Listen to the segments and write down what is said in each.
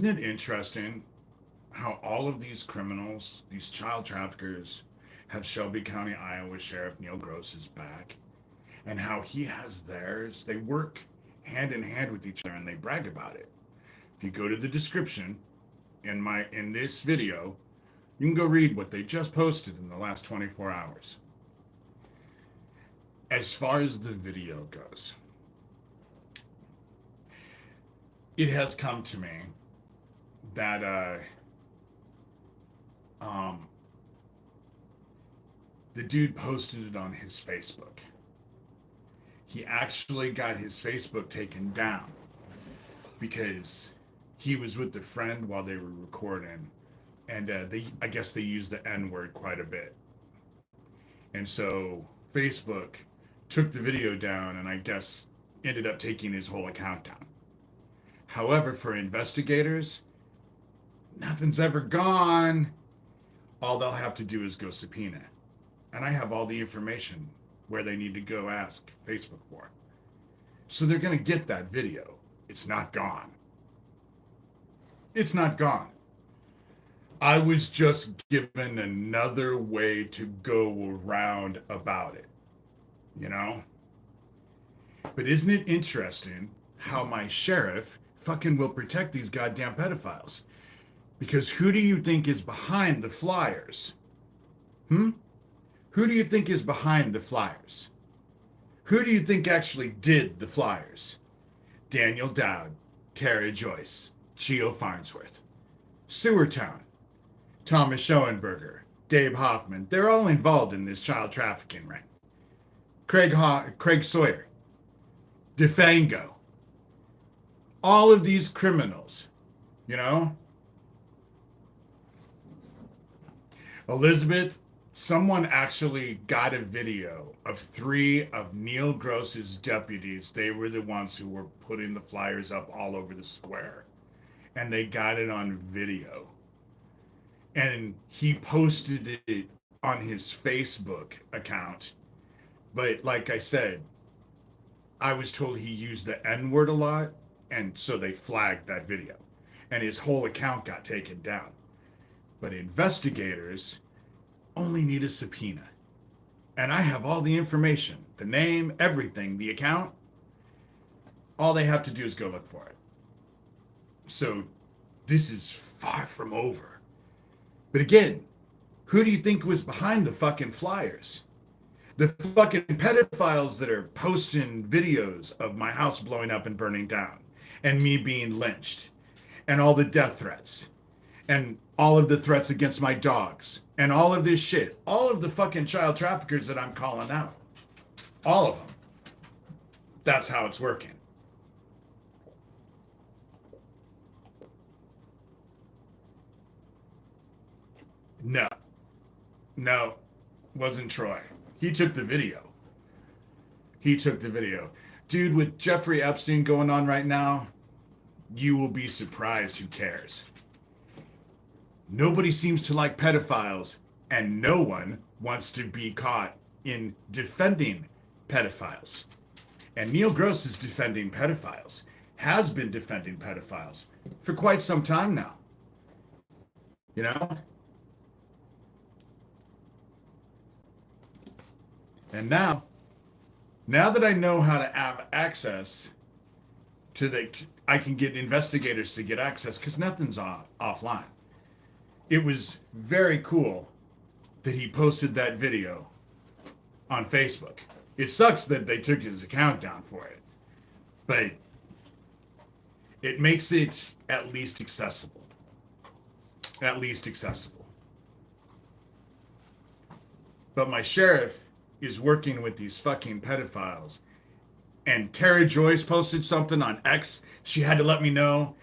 isn't it interesting how all of these criminals, these child traffickers, have Shelby County, Iowa Sheriff Neil Gross's back, and how he has theirs? They work hand in hand with each other and they brag about it. If you go to the description in this video, you can go read what they just posted in the last 24 hours. As far as the video goes, it has come to me that um, the dude posted it on his Facebook. He actually got his Facebook taken down because he was with a friend while they were recording, and I guess they used the N word quite a bit, and so Facebook took the video down, and I guess ended up taking his whole account down. However, for investigators, nothing's ever gone. All they'll have to do is go subpoena. And I have all the information where they need to go ask Facebook for. So they're going to get that video. It's not gone. It's not gone. I was just given another way to go around about it, you know? But isn't it interesting how my sheriff fucking will protect these goddamn pedophiles? Because who do you think is behind the flyers? Who do you think is behind the flyers? Who do you think actually did the flyers? Daniel Dowd, Tara Joyce, Geo Farnsworth, Sewertown, Thomas Schoenberger, Gabe Hoffman. They're all involved in this child trafficking ring. Craig Sawyer, DeFango. All of these criminals, you know? Elizabeth, someone actually got a video of 3 of Neil Gross's deputies. They were the ones who were putting the flyers up all over the square. And they got it on video. And he posted it on his Facebook account. But like I said, I was told he used the N-word a lot, and so they flagged that video. And his whole account got taken down. But investigators only need a subpoena. And I have all the information, the name, everything, the account. All they have to do is go look for it. So this is far from over. But again, who do you think was behind the fucking flyers? The fucking pedophiles that are posting videos of my house blowing up and burning down, and me being lynched, and all the death threats, and all of the threats against my dogs, and all of this shit. All of the fucking child traffickers that I'm calling out. All of them. That's how it's working. No, wasn't Troy. He took the video. Dude, with Jeffrey Epstein going on right now, you will be surprised who cares. Nobody seems to like pedophiles, and no one wants to be caught in defending pedophiles. And Neil Gross is defending pedophiles, has been defending pedophiles for quite some time now. You know? And now that I know how to have access to I can get investigators to get access because nothing's offline. It was very cool that he posted that video on Facebook. It sucks that they took his account down for it, but it makes it at least accessible. At least accessible. But my sheriff is working with these fucking pedophiles. And Tara Joyce posted something on X. She had to let me know.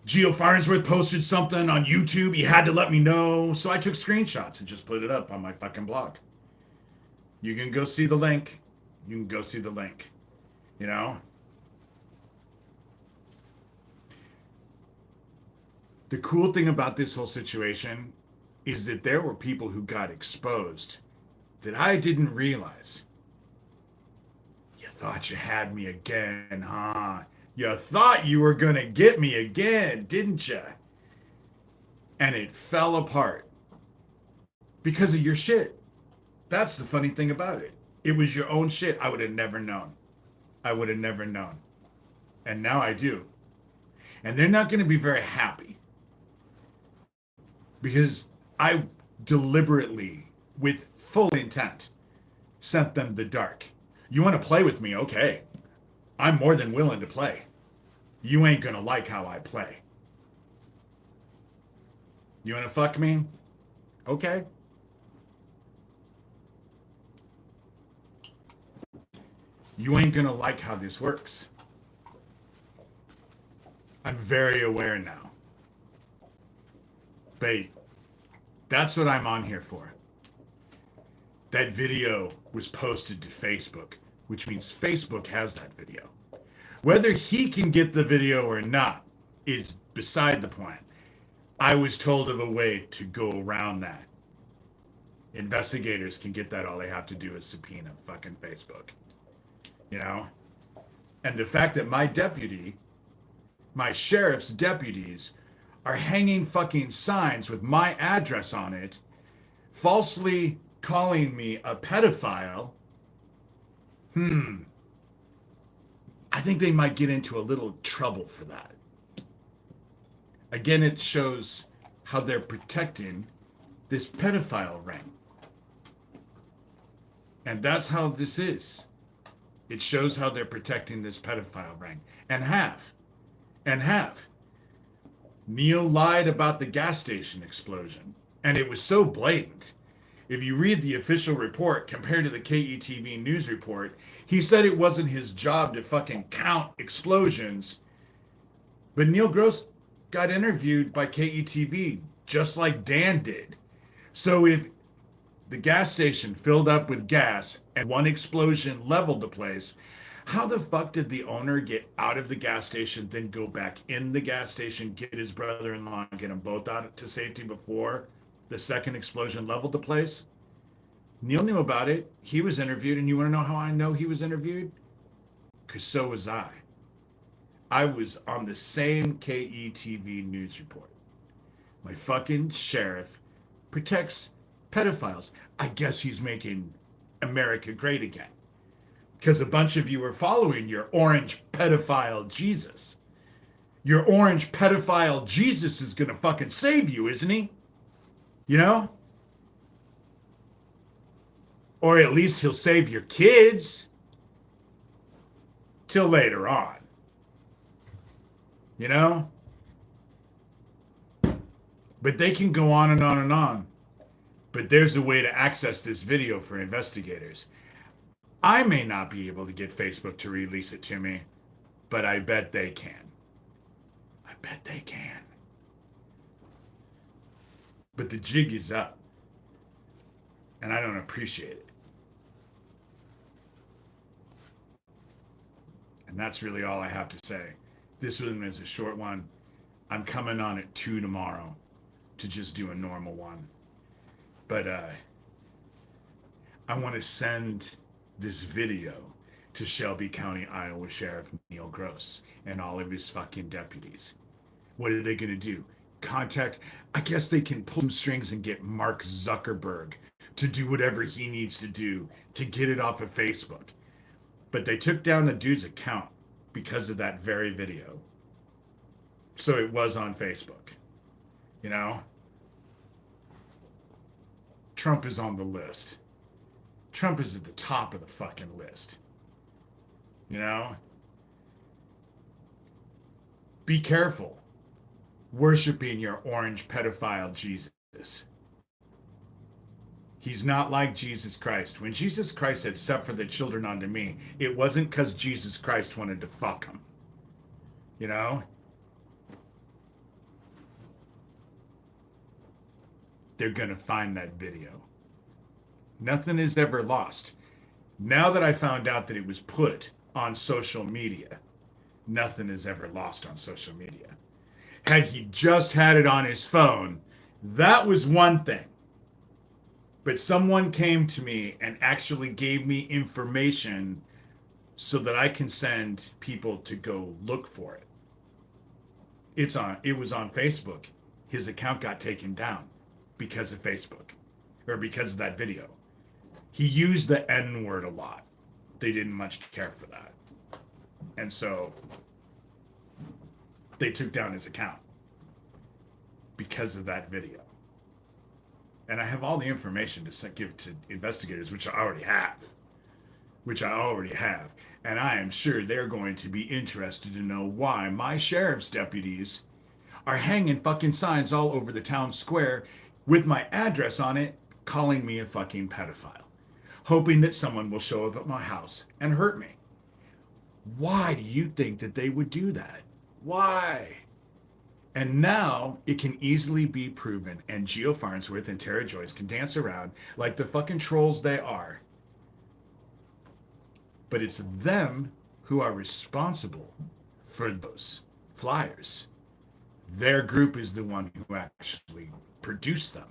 Geo Farnsworth posted something on YouTube. He had to let me know. So I took screenshots and just put it up on my fucking blog. You can go see the link. You know? The cool thing about this whole situation is that there were people who got exposed that I didn't realize. You thought you had me again, huh? You thought you were going to get me again, didn't you? And it fell apart because of your shit. That's the funny thing about it. It was your own shit. I would have never known. I would have never known. And now I do. And they're not going to be very happy because I deliberately, with full intent, sent them the dark. You want to play with me? Okay. I'm more than willing to play. You ain't going to like how I play. You want to fuck me? Okay. You ain't going to like how this works. I'm very aware now. But that's what I'm on here for. That video was posted to Facebook, which means Facebook has that video. Whether he can get the video or not is beside the point. I was told of a way to go around that. Investigators can get that. All they have to do is subpoena fucking Facebook. You know? And the fact that my deputy, my sheriff's deputies, are hanging fucking signs with my address on it, falsely calling me a pedophile, I think they might get into a little trouble for that. Again, it shows how they're protecting this pedophile ring. And that's how this is. It shows how they're protecting this pedophile ring. And have. Neil lied about the gas station explosion. And it was so blatant. If you read the official report compared to the KETV news report, he said it wasn't his job to fucking count explosions. But Neil Gross got interviewed by KETV just like Dan did. So if the gas station filled up with gas and one explosion leveled the place, how the fuck did the owner get out of the gas station, then go back in the gas station, get his brother-in-law, and get them both out to safety before the second explosion leveled the place? Neil knew about it. He was interviewed, and you want to know how I know he was interviewed? Because so was I. I was on the same KETV news report. My fucking sheriff protects pedophiles. I guess he's making America great again. Because a bunch of you are following your orange pedophile Jesus. Your orange pedophile Jesus is going to fucking save you, isn't he? You know? Or at least he'll save your kids. Till later on. You know? But they can go on and on and on. But there's a way to access this video for investigators. I may not be able to get Facebook to release it to me, but I bet they can. I bet they can. But the jig is up. And I don't appreciate it. And that's really all I have to say. This one is a short one. I'm coming on at 2 tomorrow to just do a normal one. But I want to send this video to Shelby County, Iowa Sheriff Neil Gross and all of his fucking deputies. What are they going to do? Contact, I guess they can pull some strings and get Mark Zuckerberg to do whatever he needs to do to get it off of Facebook. But they took down the dude's account because of that very video. So it was on Facebook. You know? Trump is on the list. Trump is at the top of the fucking list. You know? Be careful worshiping your orange pedophile Jesus. He's not like Jesus Christ. When Jesus Christ said, "Suffer the children unto me," it wasn't because Jesus Christ wanted to fuck them. You know? They're going to find that video. Nothing is ever lost. Now that I found out that it was put on social media, nothing is ever lost on social media. Had he just had it on his phone, that was one thing. But someone came to me and actually gave me information so that I can send people to go look for it. It was on Facebook. His account got taken down because of Facebook or because of that video. He used the N word a lot. They didn't much care for that. And so they took down his account because of that video. And I have all the information to give to investigators, which I already have. And I am sure they're going to be interested to know why my sheriff's deputies are hanging fucking signs all over the town square with my address on it, calling me a fucking pedophile, hoping that someone will show up at my house and hurt me. Why do you think that they would do that? Why? And now it can easily be proven, and Geo Farnsworth and Tara Joyce can dance around like the fucking trolls they are. But it's them who are responsible for those flyers. Their group is the one who actually produced them.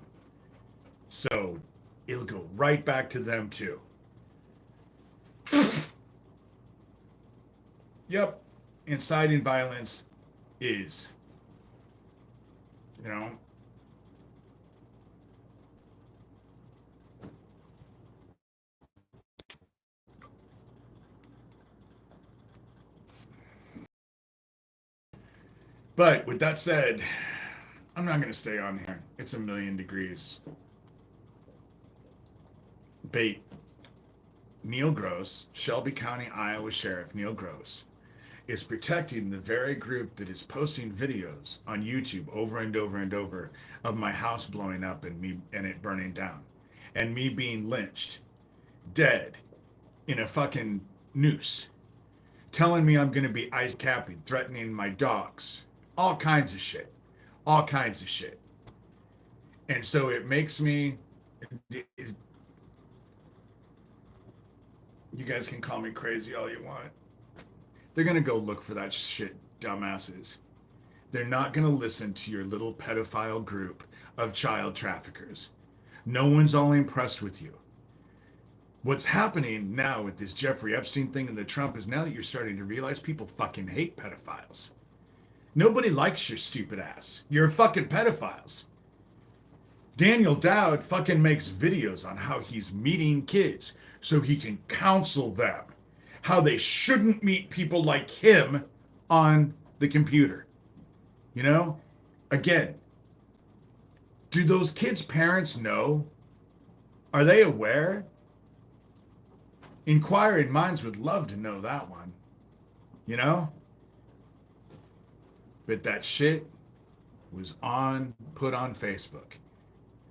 So it'll go right back to them too. Yep, inciting violence is, you know, but with that said, I'm not going to stay on here. It's 1,000,000 degrees. Bait. Neil Gross, Shelby County, Iowa Sheriff Neil Gross, is protecting the very group that is posting videos on YouTube over and over and over of my house blowing up and it burning down and me being lynched, dead, in a fucking noose, telling me I'm going to be ice capping, threatening my dogs, all kinds of shit. And so it makes me, you guys can call me crazy all you want. They're going to go look for that shit, dumbasses. They're not going to listen to your little pedophile group of child traffickers. No one's all impressed with you. What's happening now with this Jeffrey Epstein thing and the Trump is now that you're starting to realize people fucking hate pedophiles. Nobody likes your stupid ass. You're fucking pedophiles. Daniel Dowd fucking makes videos on how he's meeting kids so he can counsel them how they shouldn't meet people like him on the computer. You know? Again, do those kids' parents know? Are they aware? Inquiring minds would love to know that one. You know? But that shit was put on Facebook.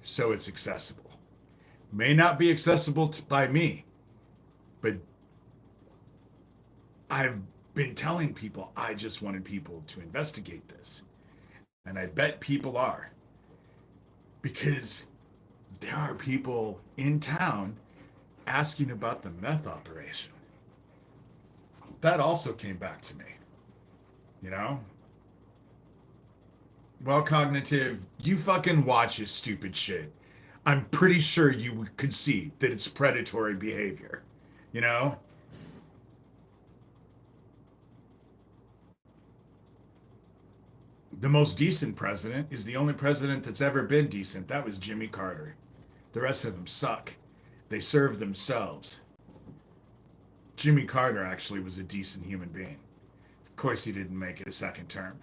So it's accessible. May not be accessible by me, but I've been telling people I just wanted people to investigate this. And I bet people are. Because there are people in town asking about the meth operation. That also came back to me. You know? Well, Cognitive, you fucking watch his stupid shit. I'm pretty sure you could see that it's predatory behavior. You know? The most decent president is the only president that's ever been decent. That was Jimmy Carter. The rest of them suck. They serve themselves. Jimmy Carter actually was a decent human being. Of course, he didn't make it a second term.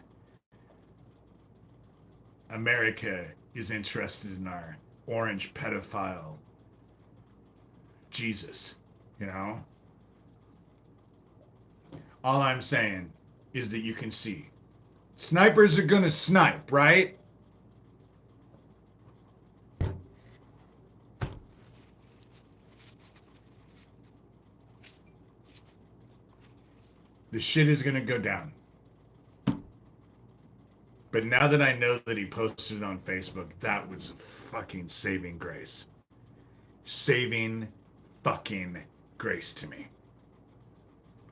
America is interested in our orange pedophile Jesus, you know? All I'm saying is that you can see. Snipers are gonna snipe, right? The shit is gonna go down. But now that I know that he posted it on Facebook, that was a fucking saving grace. Saving fucking grace to me.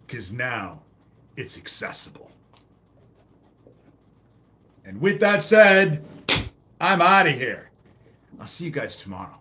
Because now it's accessible. And with that said, I'm out of here. I'll see you guys tomorrow.